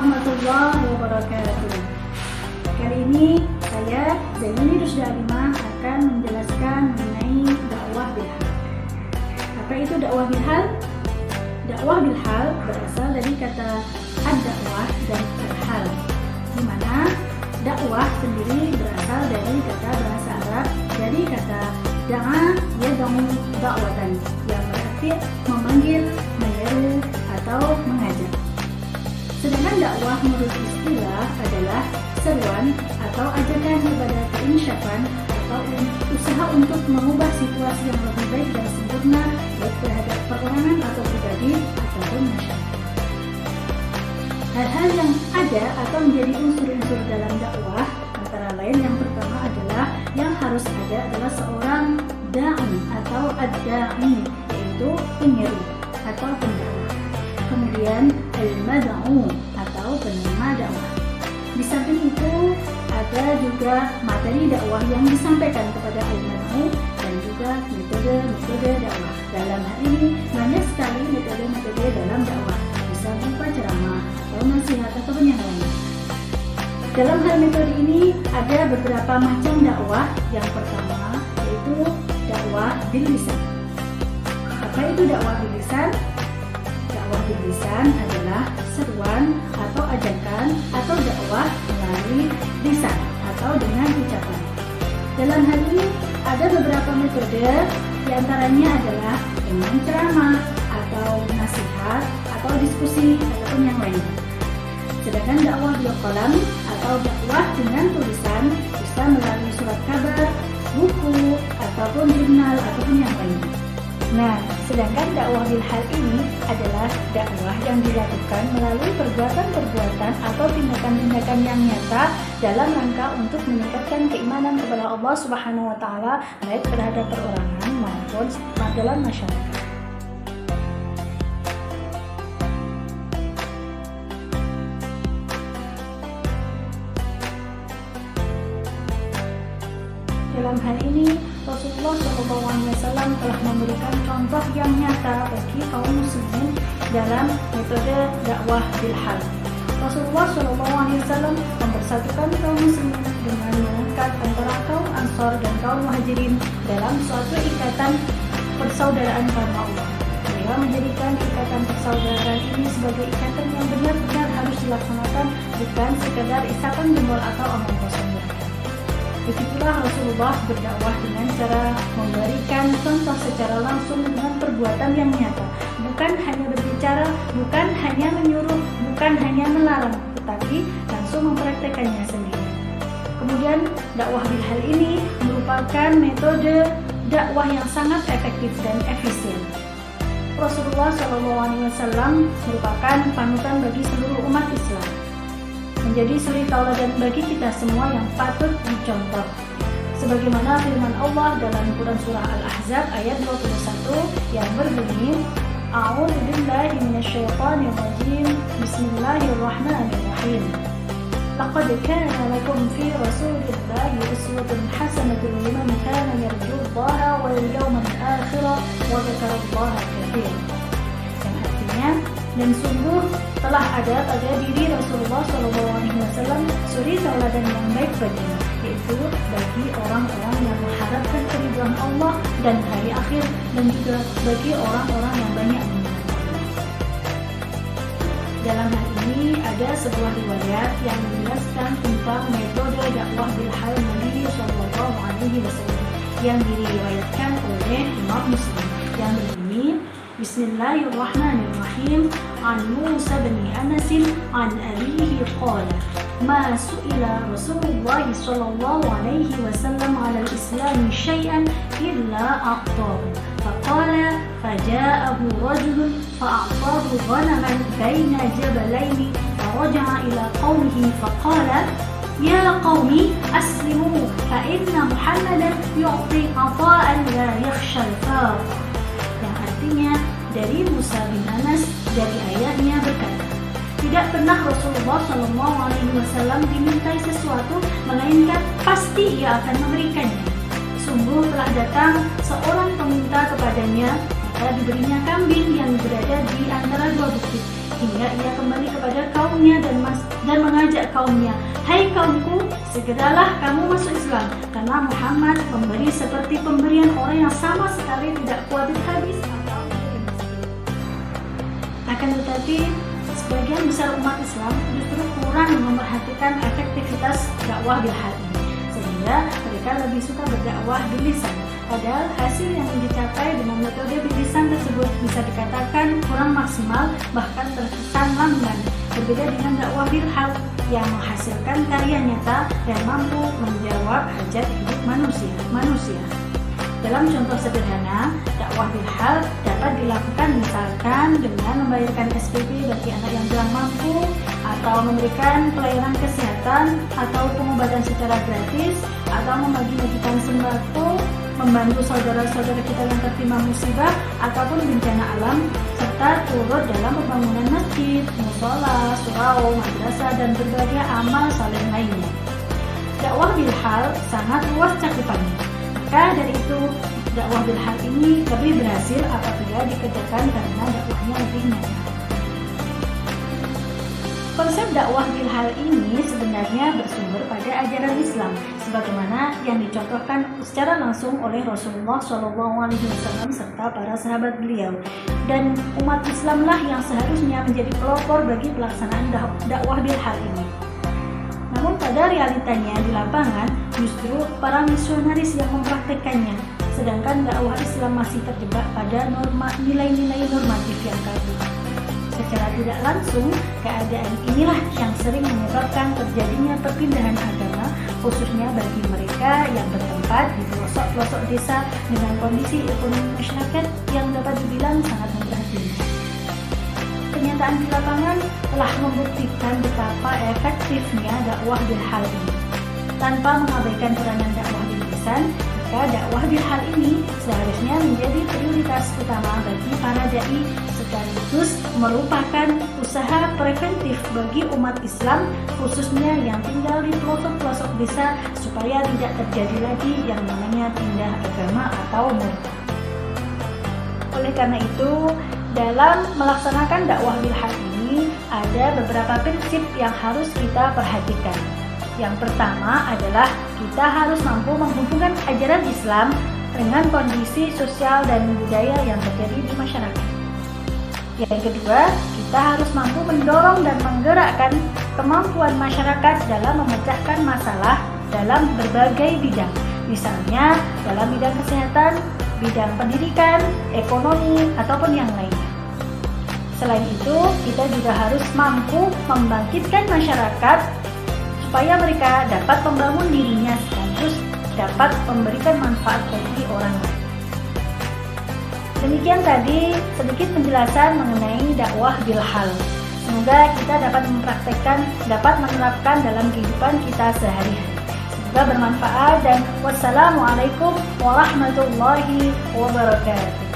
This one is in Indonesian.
warahmatullahi wabarakatuh. Kali ini saya Zaini Rusda Alimah akan menjelaskan mengenai dakwah bilhal. Apa itu dakwah bilhal? Dakwah bilhal berasal dari kata ad-dakwah dan al-hal, di mana dakwah sendiri berasal dari kata bahasa Arab dari kata da'a yad'u da'watan, yang berarti memanggil, menyeru atau mengajak. Sedangkan dakwah menurut istilah adalah seruan atau ajakan kepada keinsyafan atau usaha untuk mengubah situasi yang lebih baik dan sempurna baik terhadap perorangan atau pribadi ataupun masyarakat. Hal-hal yang ada atau menjadi unsur-unsur dalam dakwah antara lain yang pertama adalah yang harus ada adalah seorang da'i atau ad-da'i, yaitu penyeru atau pendakwah. Kemudian al-mad'u atau penerima dakwah. Di samping itu ada juga materi dakwah yang disampaikan kepada al-mad'u dan juga metode-metode dakwah. Dalam hal ini banyak sekali metode-metode dalam dakwah, bisa berupa ceramah atau nasihat ataupun yang lain. Dalam hal metode ini ada beberapa macam dakwah. Yang pertama yaitu dakwah bil lisan. Apa itu dakwah bil lisan? Dakwah bil lisan adalah seruan atau ajakan atau dakwah melalui lisan atau dengan ucapan. Dalam hal ini ada beberapa metode, diantaranya adalah dengan ceramah atau nasihat atau diskusi ataupun yang lain. Sedangkan dakwah bil qalam atau dakwah dengan tulisan bisa melalui surat kabar, buku ataupun jurnal ataupun yang lain. Nah, sedangkan dakwah bilhal ini adalah dakwah yang dilakukan melalui perbuatan-perbuatan atau tindakan-tindakan yang nyata dalam rangka untuk meningkatkan keimanan kepada Allah Subhanahu wa taala baik terhadap perorangan maupun dalam masyarakat. Dalam hal ini, Rasulullah SAW telah memberikan contoh yang nyata bagi kaum muslimin dalam metode dakwah bilhal. Rasulullah SAW mempersatukan kaum muslimin dengan mengangkat antara kaum Ansor dan kaum Muhajirin dalam suatu ikatan persaudaraan karena Allah. Beliau menjadikan ikatan persaudaraan ini sebagai ikatan yang benar-benar harus dilaksanakan, bukan sekedar isapan jempol atau omong kosong. Begitulah Rasulullah berdakwah dengan cara memberikan contoh secara langsung dengan perbuatan yang nyata, bukan hanya berbicara, bukan hanya menyuruh, bukan hanya melarang, tetapi langsung mempraktekannya sendiri. Kemudian dakwah bilhal ini merupakan metode dakwah yang sangat efektif dan efisien. Rasulullah SAW merupakan panutan bagi seluruh umat Islam, menjadi suri tauladan bagi kita semua yang patut dicontoh. Sebagaimana firman Allah dalam Quran surah Al-Ahzab ayat 21 yang berbunyi, A'udzu billahi minasyaitonir rajim. Bismillahirrahmanirrahim. Laqad kana lakum fi rasulillahi uswatun hasanatun liman kana yarjullaha wal yawmal akhir wa dzakarallaha katsiran. Yang artinya, dan sungguh telah ada pada diri Rasulullah SAW suri tauladan yang baik baginya, yaitu bagi orang-orang yang mengharapkan keridhaan Allah dan hari akhir, dan juga bagi orang-orang yang banyak mengingat Allah. Dalam hal ini ada sebuah riwayat yang menjelaskan tentang metode dakwah bilhal Nabi SAW yang diriwayatkan oleh Imam Muslim yang berbunyi, Bismillahirrahmanirrahim. An Musa bin Anas an abihi qala ma su'ila Rasulullah sallallahu alaihi wasallam 'ala al-islam syai'an illa a'tahu faqala faja'ahu rajulun fa'atahu ghanaman baina jabalaini faraja'a ila qaumihi faqala ya qaumi aslimu fa inna Muhammadan yu'ti 'ata'an la yakhsha al-faqr. Yang artinya, dari Musa bin Anas dari ayahnya berkata, tidak pernah Rasulullah SAW dimintai sesuatu melainkan pasti ia akan memberikannya. Sungguh telah datang seorang peminta kepadanya, maka sementara diberinya kambing yang berada di antara dua bukit, hingga ia kembali kepada kaumnya dan mengajak kaumnya, "Hai kaumku, segeralah kamu masuk Islam, karena Muhammad memberi seperti pemberian orang yang sama sekali tidak kuat habis atau akan tetapi sebagian besar umat Islam justru kurang memperhatikan efektivitas dakwah bil hal ini, sehingga mereka lebih suka berdakwah bil lisan. Padahal hasil yang dicapai dengan metode bil lisan tersebut bisa dikatakan kurang maksimal, bahkan terkesan lamban. Berbeda dengan dakwah bil hal yang menghasilkan karya nyata dan mampu menjawab hajat hidup manusia. Dalam contoh sederhana, dakwah bil hal dapat dilakukan misalkan dengan membayarkan SPP bagi anak yang kurang mampu, atau memberikan pelayanan kesehatan atau pengobatan secara gratis, atau membagi-bagikan sembako, membantu saudara-saudara kita yang tertimpa musibah ataupun bencana alam, serta turut dalam pembangunan masjid, musola, surau, madrasah, dan berbagai amal saleh lainnya. Dakwah bil hal sangat luas cakupannya. Maka dari itu, dakwah bil hal ini lebih berhasil apabila dikerjakan karena dakwahnya lebih nyata. Konsep dakwah bil hal ini sebenarnya bersumber pada ajaran Islam, sebagaimana yang dicontohkan secara langsung oleh Rasulullah SAW serta para sahabat beliau. Dan umat Islamlah yang seharusnya menjadi pelopor bagi pelaksanaan dakwah bil hal ini. Namun pada realitanya di lapangan justru para misionaris yang mempraktekannya, sedangkan dakwah Islam masih terjebak pada nilai-nilai normatif yang kaku. Secara tidak langsung, keadaan inilah yang sering menyebabkan terjadinya perpindahan agama, khususnya bagi mereka yang bertempat di pelosok-pelosok desa dengan kondisi ekonomi masyarakat yang dapat dibilang sangat memprihatinkan. Kenyataan di lapangan telah membuktikan betapa efektifnya dakwah bil hal ini. Tanpa mengabaikan peranan dakwah bil lisan, maka dakwah bil hal ini seharusnya menjadi prioritas utama bagi para dai, sekaligus merupakan usaha preventif bagi umat Islam, khususnya yang tinggal di pelosok-pelosok desa, supaya tidak terjadi lagi yang namanya pindah agama atau murtad. Oleh karena itu, dalam melaksanakan dakwah bil hal ini ada beberapa prinsip yang harus kita perhatikan. Yang pertama adalah kita harus mampu menghubungkan ajaran Islam dengan kondisi sosial dan budaya yang terjadi di masyarakat. Yang kedua, kita harus mampu mendorong dan menggerakkan kemampuan masyarakat dalam memecahkan masalah dalam berbagai bidang, misalnya dalam bidang kesehatan, bidang pendidikan, ekonomi, ataupun yang lainnya. Selain itu, kita juga harus mampu membangkitkan masyarakat supaya mereka dapat membangun dirinya sekaligus dapat memberikan manfaat bagi orang lain. Demikian tadi sedikit penjelasan mengenai dakwah bil hal. Semoga kita dapat menerapkan dalam kehidupan kita sehari-hari. Semoga bermanfaat dan wassalamualaikum warahmatullahi wabarakatuh.